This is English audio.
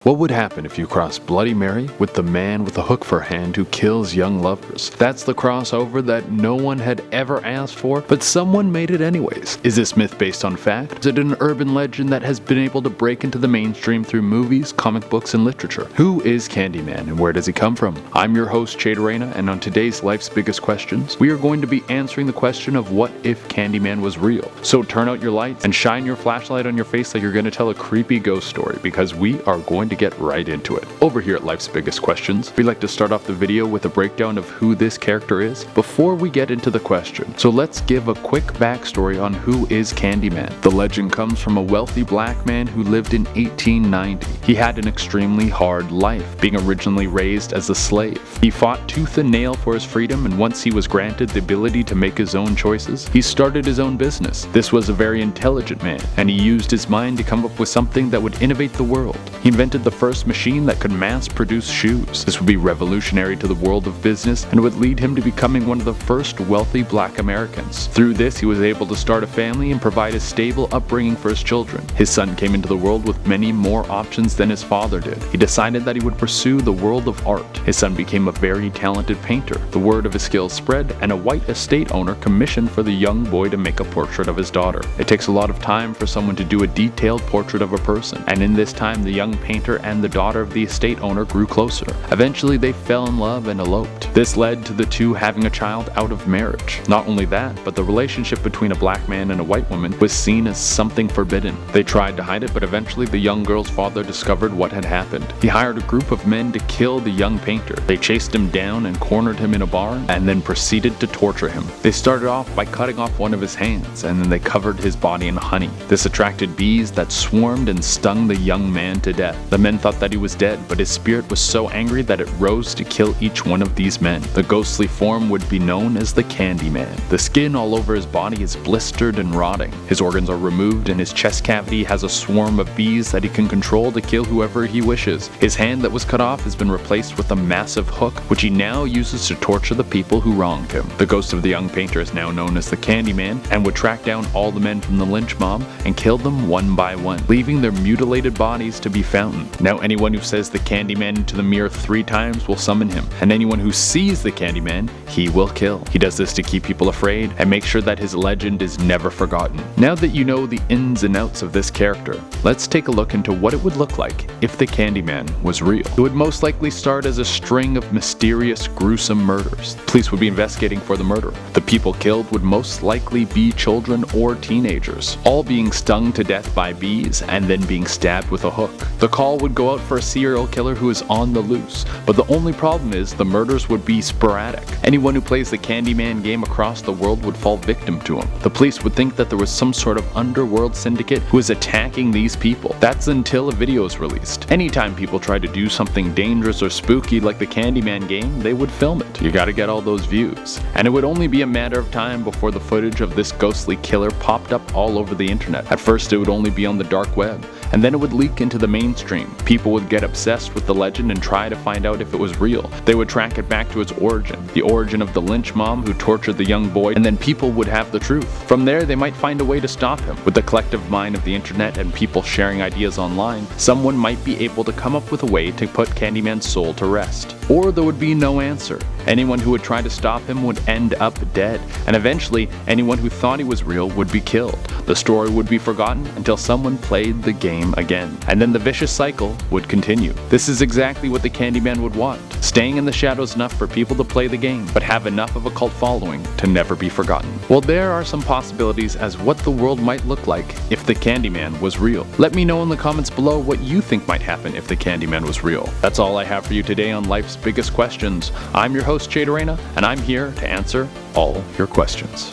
What would happen if you cross Bloody Mary with the man with a hook for a hand who kills young lovers? That's the crossover that no one had ever asked for, but someone made it anyways. Is this myth based on fact? Is it an urban legend that has been able to break into the mainstream through movies, comic books, and literature? Who is Candyman and where does he come from? I'm your host, Chadarena, and on today's Life's Biggest Questions, we are going to be answering the question of what if Candyman was real. So turn out your lights and shine your flashlight on your face like you're going to tell a creepy ghost story, because we are going to get right into it. Over here at Life's Biggest Questions, we like to start off the video with a breakdown of who this character is before we get into the question. So let's give a quick backstory on who is Candyman. The legend comes from a wealthy black man who lived in 1890. He had an extremely hard life, being originally raised as a slave. He fought tooth and nail for his freedom, and once he was granted the ability to make his own choices, he started his own business. This was a very intelligent man, and he used his mind to come up with something that would innovate the world. He invented the first machine that could mass produce shoes. This would be revolutionary to the world of business and would lead him to becoming one of the first wealthy black Americans. Through this, he was able to start a family and provide a stable upbringing for his children. His son came into the world with many more options than his father did. He decided that he would pursue the world of art. His son became a very talented painter. The word of his skills spread, and a white estate owner commissioned for the young boy to make a portrait of his daughter. It takes a lot of time for someone to do a detailed portrait of a person, and in this time the young painter and the daughter of the estate owner grew closer. Eventually they fell in love and eloped. This led to the two having a child out of marriage. Not only that, but the relationship between a black man and a white woman was seen as something forbidden. They tried to hide it, but eventually the young girl's father discovered what had happened. He hired a group of men to kill the young painter. They chased him down and cornered him in a barn, and then proceeded to torture him. They started off by cutting off one of his hands, and then they covered his body in honey. This attracted bees that swarmed and stung the young man to death. The men thought that he was dead, but his spirit was so angry that it rose to kill each one of these men. The ghostly form would be known as the Candyman. The skin all over his body is blistered and rotting. His organs are removed, and his chest cavity has a swarm of bees that he can control to kill whoever he wishes. His hand that was cut off has been replaced with a massive hook, which he now uses to torture the people who wronged him. The ghost of the young painter is now known as the Candyman, and would track down all the men from the lynch mob and kill them one by one, leaving their mutilated bodies to be fountained. Now anyone who says the Candyman into the mirror 3 times will summon him, and anyone who sees the Candyman, he will kill. He does this to keep people afraid and make sure that his legend is never forgotten. Now that you know the ins and outs of this character, let's take a look into what it would look like if the Candyman was real. It would most likely start as a string of mysterious, gruesome murders. Police would be investigating for the murderer. The people killed would most likely be children or teenagers, all being stung to death by bees and then being stabbed with a hook. The call would go out for a serial killer who is on the loose, but the only problem is the murders would be sporadic. Anyone who plays the Candyman game across the world would fall victim to him. The police would think that there was some sort of underworld syndicate who is attacking these people. That's until a video is released. Anytime people try to do something dangerous or spooky like the Candyman game, they would film it. You gotta get all those views. And it would only be a matter of time before the footage of this ghostly killer popped up all over the internet. At first it would only be on the dark web, and then it would leak into the mainstream. People would get obsessed with the legend and try to find out if it was real. They would track it back to its origin, the origin of the lynch mob who tortured the young boy, and then people would have the truth. From there, they might find a way to stop him. With the collective mind of the internet and people sharing ideas online, someone might be able to come up with a way to put Candyman's soul to rest. Or there would be no answer. Anyone who would try to stop him would end up dead, and eventually anyone who thought he was real would be killed. The story would be forgotten until someone played the game again, and then the vicious cycle would continue. This is exactly what the Candyman would want, staying in the shadows enough for people to play the game, but have enough of a cult following to never be forgotten. Well, there are some possibilities as what the world might look like if the Candyman was real. Let me know in the comments below what you think might happen if the Candyman was real. That's all I have for you today on Life's Biggest Questions. I'm your host, Chadarena, and I'm here to answer all your questions.